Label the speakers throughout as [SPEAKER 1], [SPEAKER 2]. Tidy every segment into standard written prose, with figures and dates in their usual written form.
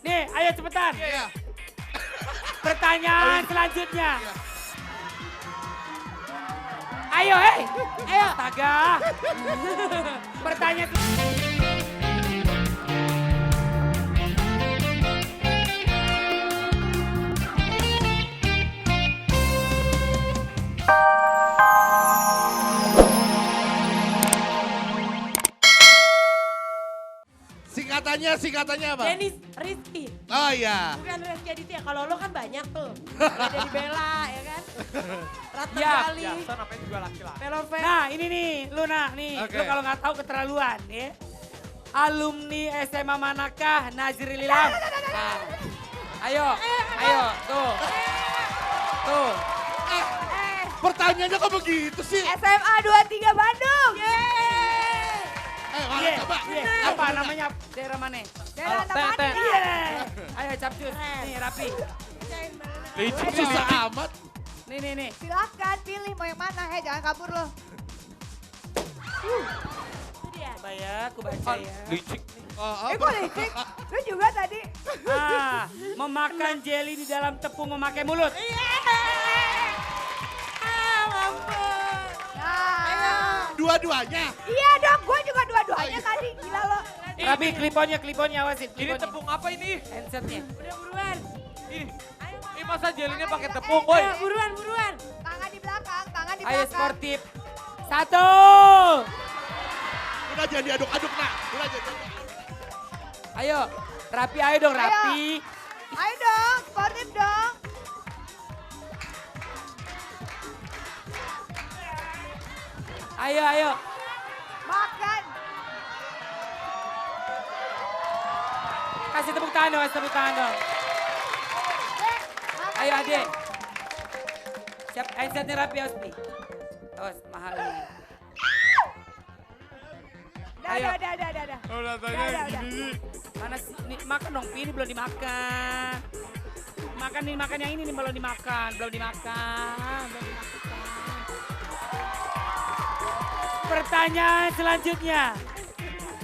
[SPEAKER 1] Nih, ayo cepetan.
[SPEAKER 2] Iya.
[SPEAKER 1] Pertanyaan selanjutnya. Ayo, hei. Ayo. Astaga. Pertanyaan.
[SPEAKER 2] Singkatannya apa?
[SPEAKER 3] Denis Rizky.
[SPEAKER 2] Oh iya.
[SPEAKER 3] Bukan Rizky Aditya. Kalau lo kan banyak tuh. Ada di Bella ya kan. Rata
[SPEAKER 1] Ya,
[SPEAKER 3] kali.
[SPEAKER 4] So namanya juga laki-laki.
[SPEAKER 3] Velovet.
[SPEAKER 1] Nah, ini nih, Luna nih.
[SPEAKER 2] Oke.
[SPEAKER 1] Lu kalau nggak tahu keterlaluan, ya. Alumni SMA manakah Nazril Ilham? Nah. Ayo, ayo, tuh. Tuh.
[SPEAKER 2] Pertanyaannya kok begitu sih?
[SPEAKER 3] SMA 23 Bandung.
[SPEAKER 2] Mana
[SPEAKER 1] Iya,
[SPEAKER 2] coba?
[SPEAKER 1] iya. Apa namanya? Daerah mana?
[SPEAKER 3] Daerah
[SPEAKER 4] Ten, ten.
[SPEAKER 3] Taman.
[SPEAKER 1] Iya. Ayo capcus. Nih, rapi.
[SPEAKER 4] Licik nih.
[SPEAKER 2] Susah amat.
[SPEAKER 1] Nih.
[SPEAKER 5] Silakan pilih mau yang mana, jangan kabur lo.
[SPEAKER 3] Itu dia.
[SPEAKER 1] Coba ya, aku baca ya.
[SPEAKER 4] Licik.
[SPEAKER 5] Kok licik? Lu juga tadi.
[SPEAKER 1] Memakan jelly di dalam tepung memakai mulut.
[SPEAKER 5] Nah.
[SPEAKER 2] Dua-duanya.
[SPEAKER 5] Iya dong, gue juga dua-duanya tadi. Gila lo.
[SPEAKER 1] Rapi, kliponnya awasin.
[SPEAKER 4] Ini
[SPEAKER 1] Kliponnya.
[SPEAKER 4] tepung apa ini?
[SPEAKER 1] Handsetnya.
[SPEAKER 3] Udah buruan.
[SPEAKER 4] Ih, ini masa jelinya pakai tepung, boy.
[SPEAKER 3] Ayo buruan.
[SPEAKER 5] Tangan di belakang, tangan di
[SPEAKER 1] Ayo
[SPEAKER 5] belakang.
[SPEAKER 1] sportif. 1.
[SPEAKER 2] Udah jangan diaduk-aduk, nak. Udah jangan.
[SPEAKER 1] Ayo, rapi ayo dong,
[SPEAKER 5] Ayo.
[SPEAKER 1] rapi.
[SPEAKER 5] Ayo dong, sportif dong.
[SPEAKER 1] Ayo.
[SPEAKER 5] Makan.
[SPEAKER 1] Kasih tepuk tangan dong.
[SPEAKER 5] Makan
[SPEAKER 1] Ayo
[SPEAKER 5] lagi
[SPEAKER 1] adek.
[SPEAKER 5] dong.
[SPEAKER 1] Siap, handsetnya rapi harus nih. Awas, mahal nih. Ayo.
[SPEAKER 5] Udah.
[SPEAKER 4] Oh,
[SPEAKER 5] Udah.
[SPEAKER 1] Mana sih? Nih, makan dong, Pi. Ini belum dimakan. Makan yang ini nih belum dimakan.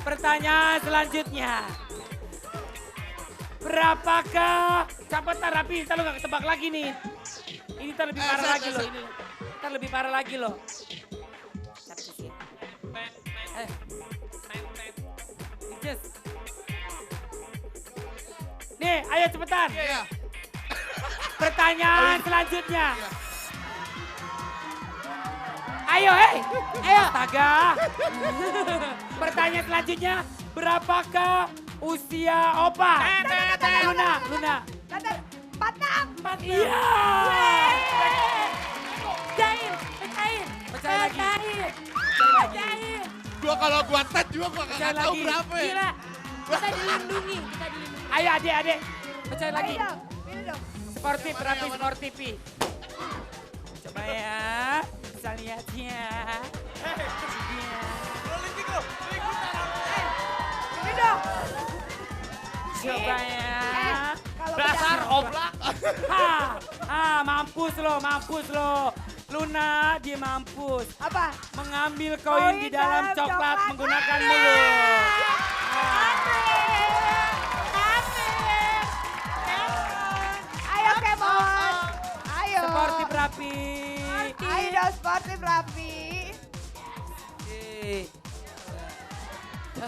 [SPEAKER 1] Pertanyaan selanjutnya. Berapakah? Cepetan rapi, ntar lu gak ketebak lagi nih. Ini ntar lebih parah lagi loh. Ini. Ntar lebih parah lagi loh. Capcus ya. Just. Nih, ayo cepetan.
[SPEAKER 2] Iya.
[SPEAKER 1] Pertanyaan selanjutnya. Ayo, hei. Ayo. Astaga. Pertanyaan selanjutnya. Berapakah usia Opa? Luna.
[SPEAKER 5] Dadah, 46.
[SPEAKER 1] Iya.
[SPEAKER 3] Pecahin.
[SPEAKER 1] Pecahin lagi.
[SPEAKER 2] Gua kalau gua tet juga gua
[SPEAKER 1] Pecahin
[SPEAKER 2] nggak tahu
[SPEAKER 1] lagi.
[SPEAKER 2] berapa ya.
[SPEAKER 3] Gila. Kita dilindungi.
[SPEAKER 1] Ayo adik. Pecahin lagi.
[SPEAKER 5] Ayo dong, pilih dong.
[SPEAKER 1] Sportif, rapi, sportifi. Coba ya. Bisa lihat ya.
[SPEAKER 5] Pilih dong.
[SPEAKER 1] Coba ya.
[SPEAKER 5] Kalau
[SPEAKER 4] Dasar
[SPEAKER 5] udah-
[SPEAKER 4] oblak.
[SPEAKER 1] Mampus lo. Luna, dia mampus.
[SPEAKER 5] Apa?
[SPEAKER 1] Mengambil koin di dalam
[SPEAKER 5] dalam
[SPEAKER 1] coklat
[SPEAKER 5] coklat.
[SPEAKER 1] menggunakan
[SPEAKER 5] Asik.
[SPEAKER 1] mulut.
[SPEAKER 5] Ayo Kemon. Ayo.
[SPEAKER 1] Sportif rapi.
[SPEAKER 5] Ayo dong sportif rapi.
[SPEAKER 1] Eh,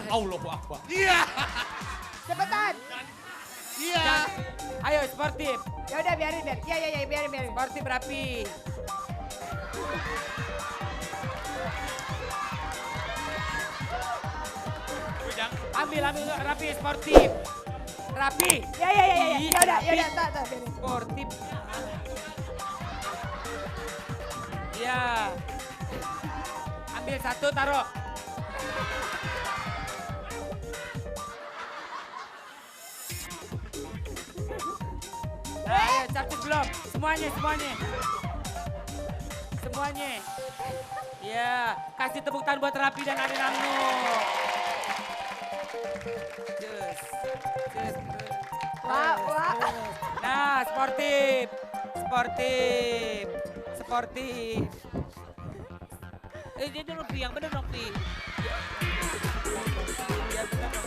[SPEAKER 4] Allahu Akbar.
[SPEAKER 2] Iya.
[SPEAKER 5] Cepetan.
[SPEAKER 2] Iya.
[SPEAKER 1] Ayo sportif.
[SPEAKER 5] Ya udah biarin. Iya, biarin.
[SPEAKER 1] Sportif rapi. Ambil rapi sportif. Rapi.
[SPEAKER 5] Ya udah, tak biarin.
[SPEAKER 1] Sportif. Ya. Ambil satu taruh. Ayo capcus belum? Semuanya. Ya, kasih tepuk tangan buat Rapi dan Ade Nangno. Just.
[SPEAKER 5] Wah.
[SPEAKER 1] Nah, sportif. Dia dong Pi, yang bener dong Pi. Ya bener dong.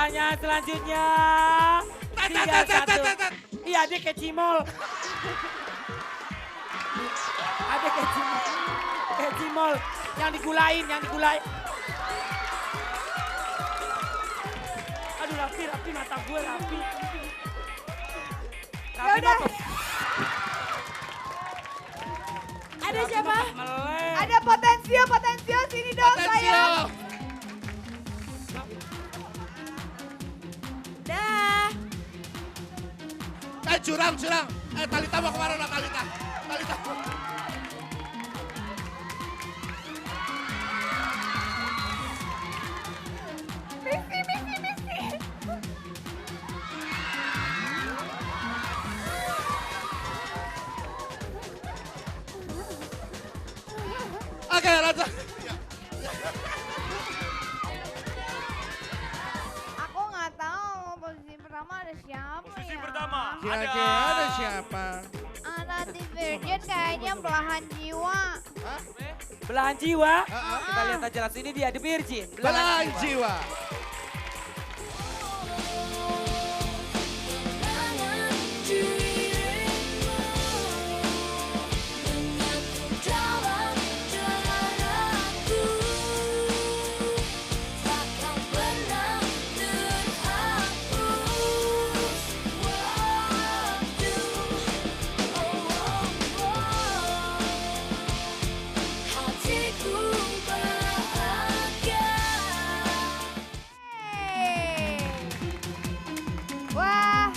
[SPEAKER 1] Pertanyaan selanjutnya. 3-1. Iya, dia kayak cimol. Ada kayak cimol. Kayak cimol. Yang digulain. Aduh, Rapi mata gue, Rapi.
[SPEAKER 5] Ya udah.
[SPEAKER 3] Ada siapa?
[SPEAKER 1] Melek.
[SPEAKER 5] Ada Potensio, sini dong sayang.
[SPEAKER 3] Dah.
[SPEAKER 2] Curang. Talita mau kemana lah Talita?
[SPEAKER 5] Misi.
[SPEAKER 2] Oke, lanjut.
[SPEAKER 5] Aku nggak tahu posisi pertama ada siapa
[SPEAKER 4] Posisi
[SPEAKER 5] ya.
[SPEAKER 4] pertama.
[SPEAKER 2] Kira-kira ada siapa?
[SPEAKER 5] Anak di Virgin kayaknya belahan jiwa.
[SPEAKER 1] Belahan jiwa.
[SPEAKER 2] Heeh.
[SPEAKER 1] Kita lihat aja langsung ini dia The Virgin.
[SPEAKER 2] Belahan jiwa.
[SPEAKER 5] Hey. Wah,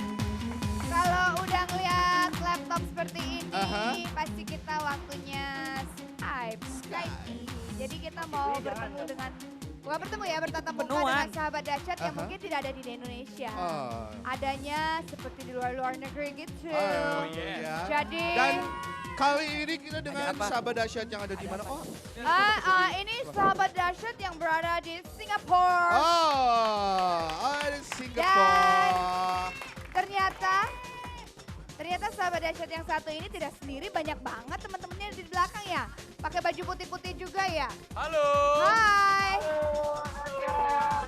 [SPEAKER 5] kalau udah ngeliat laptop seperti ini,
[SPEAKER 2] Aha.
[SPEAKER 5] pasti kita waktunya Skype. Jadi kita mau bertemu dengan, bukan bertemu ya, bertatap muka
[SPEAKER 1] Kepenuhan.
[SPEAKER 5] dengan sahabat dahsyat yang
[SPEAKER 2] Aha.
[SPEAKER 5] mungkin tidak ada di Indonesia.
[SPEAKER 2] Oh.
[SPEAKER 5] Adanya seperti di luar negeri gitu.
[SPEAKER 2] Oh,
[SPEAKER 4] yeah.
[SPEAKER 2] ya.
[SPEAKER 5] Jadi,
[SPEAKER 2] Dan kali ini kita dengan
[SPEAKER 1] Ada apa?
[SPEAKER 2] sahabat dahsyat yang ada di mana? Oh.
[SPEAKER 5] ini sahabat dahsyat yang berada di Singapura.
[SPEAKER 2] Ada Singapura.
[SPEAKER 5] Ternyata sahabat dahsyat yang satu ini tidak sendiri, banyak banget teman-temannya di belakang ya. Pakai baju putih-putih juga ya.
[SPEAKER 4] Halo.
[SPEAKER 5] Hai.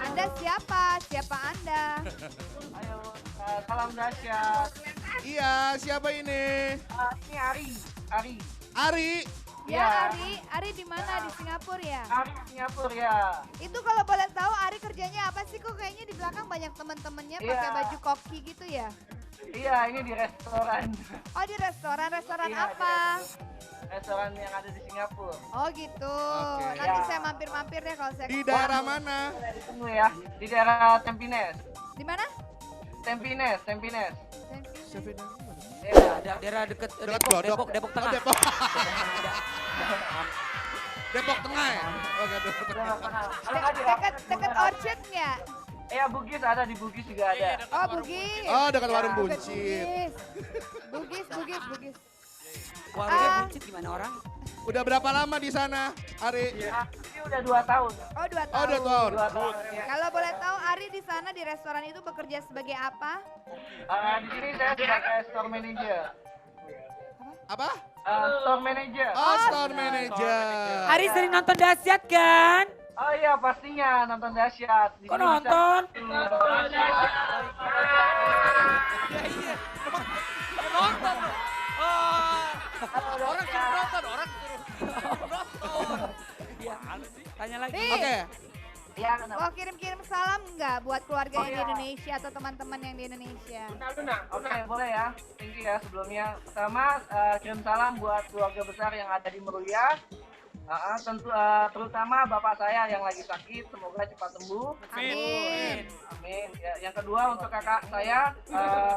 [SPEAKER 5] Anda siapa? Siapa Anda?
[SPEAKER 6] Ayo, salam dahsyat.
[SPEAKER 2] Iya, siapa ini?
[SPEAKER 6] Ini Ari.
[SPEAKER 2] Ari.
[SPEAKER 5] Ya Ari di mana? Di Singapura ya?
[SPEAKER 6] Ari Singapura ya.
[SPEAKER 5] Itu kalau boleh tahu Ari kerjanya apa sih? Kok kayaknya di belakang banyak teman-temannya pakai
[SPEAKER 6] Iya.
[SPEAKER 5] baju koki gitu ya?
[SPEAKER 6] Iya, ini di restoran.
[SPEAKER 5] Oh di restoran
[SPEAKER 6] Iya,
[SPEAKER 5] apa?
[SPEAKER 6] Restoran yang ada di Singapura.
[SPEAKER 5] Oh gitu.
[SPEAKER 2] Oke.
[SPEAKER 5] Nanti
[SPEAKER 6] Ya.
[SPEAKER 5] saya mampir-mampir deh kalau saya
[SPEAKER 2] Di
[SPEAKER 5] ke-
[SPEAKER 2] daerah mana?
[SPEAKER 6] Tunggu ya, di daerah Tampines.
[SPEAKER 5] Di mana?
[SPEAKER 6] Tampines.
[SPEAKER 1] Ada daerah deket
[SPEAKER 2] Dekat
[SPEAKER 1] Depok, Depok
[SPEAKER 2] Oh,
[SPEAKER 1] Tengah.
[SPEAKER 2] Depok. Depok Tengah ya? Oh, enggak Depok Tengah.
[SPEAKER 5] Dekat Orchard nggak?
[SPEAKER 6] Iya, Bugis ada, di Bugis juga ada.
[SPEAKER 5] Oh Bugis.
[SPEAKER 2] Oh, dekat warung
[SPEAKER 5] Dekat
[SPEAKER 2] buncit.
[SPEAKER 5] Bugis.
[SPEAKER 1] Warungnya
[SPEAKER 5] Ah.
[SPEAKER 1] buncit gimana orang?
[SPEAKER 2] Udah berapa lama di sana, Ari?
[SPEAKER 6] Ini udah 2 tahun.
[SPEAKER 5] Oh 2
[SPEAKER 2] Oh,
[SPEAKER 5] tahun.
[SPEAKER 2] 2 tahun.
[SPEAKER 6] 2 tahun ya.
[SPEAKER 5] Kalau boleh tahu Ari di sana di restoran itu bekerja sebagai apa?
[SPEAKER 6] Di sini saya sebagai store manager.
[SPEAKER 2] Apa?
[SPEAKER 6] Store manager.
[SPEAKER 2] Oh, store manager.
[SPEAKER 1] Ari sering nonton dahsyat kan?
[SPEAKER 6] Oh iya, pastinya nonton dahsyat. Di
[SPEAKER 1] Kok
[SPEAKER 6] sini bisa-
[SPEAKER 1] nonton?
[SPEAKER 4] Nonton. Orang suruh nonton, orang suruh nonton.
[SPEAKER 1] Iya. Tanya lagi.
[SPEAKER 5] Nih,
[SPEAKER 2] Oke.
[SPEAKER 6] Iya, kenapa?
[SPEAKER 5] mau kirim-kirim salam nggak buat keluarga yang di Indonesia atau teman-teman yang di Indonesia?
[SPEAKER 6] Oke, boleh ya. Thank you ya sebelumnya. Pertama, kirim salam buat keluarga besar yang ada di Meruya. Tentu terutama bapak saya yang lagi sakit, semoga cepat sembuh.
[SPEAKER 5] Amin.
[SPEAKER 6] Amin. Ya, yang kedua untuk kakak saya,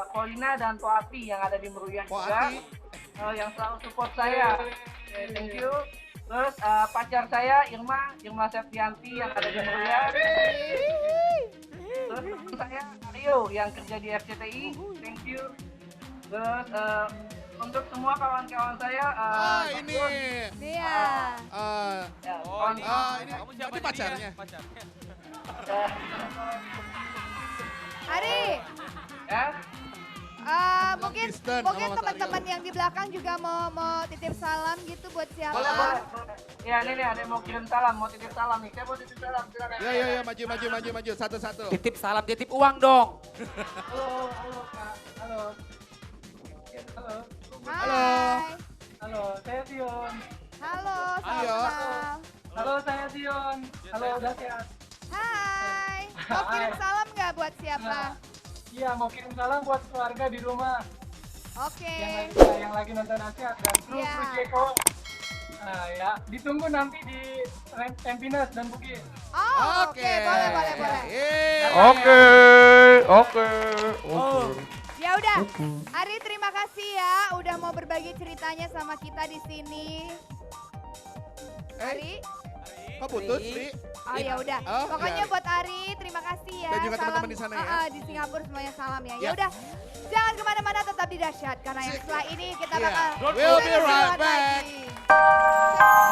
[SPEAKER 6] Kolina dan Poati yang ada di Meruya juga.
[SPEAKER 2] Poati.
[SPEAKER 6] Yang selalu support saya. Oke, thank you. Terus pacar saya Irma Septianti yang ada di Meruya. Terus teman saya Rio yang kerja di FCTI, thank you. Terus untuk semua kawan-kawan saya,
[SPEAKER 2] ini.
[SPEAKER 5] Iya.
[SPEAKER 6] ya,
[SPEAKER 4] Oh, ini,
[SPEAKER 2] ini
[SPEAKER 4] kamu siapa
[SPEAKER 2] berarti pacarnya?
[SPEAKER 4] Pacarnya.
[SPEAKER 5] Ari,
[SPEAKER 6] ya,
[SPEAKER 5] Mungkin
[SPEAKER 2] Kristen
[SPEAKER 5] mungkin
[SPEAKER 2] sama Mas
[SPEAKER 5] teman-teman yang di belakang juga mau titip salam gitu buat siapa?
[SPEAKER 6] Boleh, boleh. Ya, ini ada yang mau kirim salam, mau titip salam nih. Saya mau titip salam, silakan.
[SPEAKER 2] Ya, maju, satu-satu.
[SPEAKER 1] Titip salam, titip uang dong.
[SPEAKER 6] Halo, Kak. Halo. Halo.
[SPEAKER 5] Hai.
[SPEAKER 6] Halo, saya Sion.
[SPEAKER 5] Halo, salam
[SPEAKER 2] Ayo.
[SPEAKER 5] kenal.
[SPEAKER 6] Halo, saya Sion. Halo, udah sehat.
[SPEAKER 5] Hai. Mau kirim salam nggak buat siapa?
[SPEAKER 6] Iya, mau kirim salam buat keluarga di rumah
[SPEAKER 5] Oke.
[SPEAKER 6] yang lagi nonton Asia dan kru
[SPEAKER 5] Iya.
[SPEAKER 6] Jeko. Nah, ya, ditunggu nanti di Tempinas dan Bugis.
[SPEAKER 5] Oh, oke, boleh.
[SPEAKER 4] Oke.
[SPEAKER 5] Ya udah, Ari terima kasih ya udah mau berbagi ceritanya sama kita di sini. Ari,
[SPEAKER 2] Kok putus, Li?
[SPEAKER 5] oh ya udah.
[SPEAKER 2] Oh,
[SPEAKER 5] Pokoknya
[SPEAKER 2] ya.
[SPEAKER 5] buat Ari terima kasih ya.
[SPEAKER 2] Dan juga
[SPEAKER 5] Salam,
[SPEAKER 2] teman-teman di sana ya.
[SPEAKER 5] di Singapura semuanya salam ya. Ya
[SPEAKER 2] Ya.
[SPEAKER 5] udah, jangan kemana-mana tetap di Dahsyat karena yang setelah ini kita
[SPEAKER 2] Iya.
[SPEAKER 5] bakal
[SPEAKER 2] We'll be right
[SPEAKER 5] seru-seruan
[SPEAKER 2] back.
[SPEAKER 5] lagi.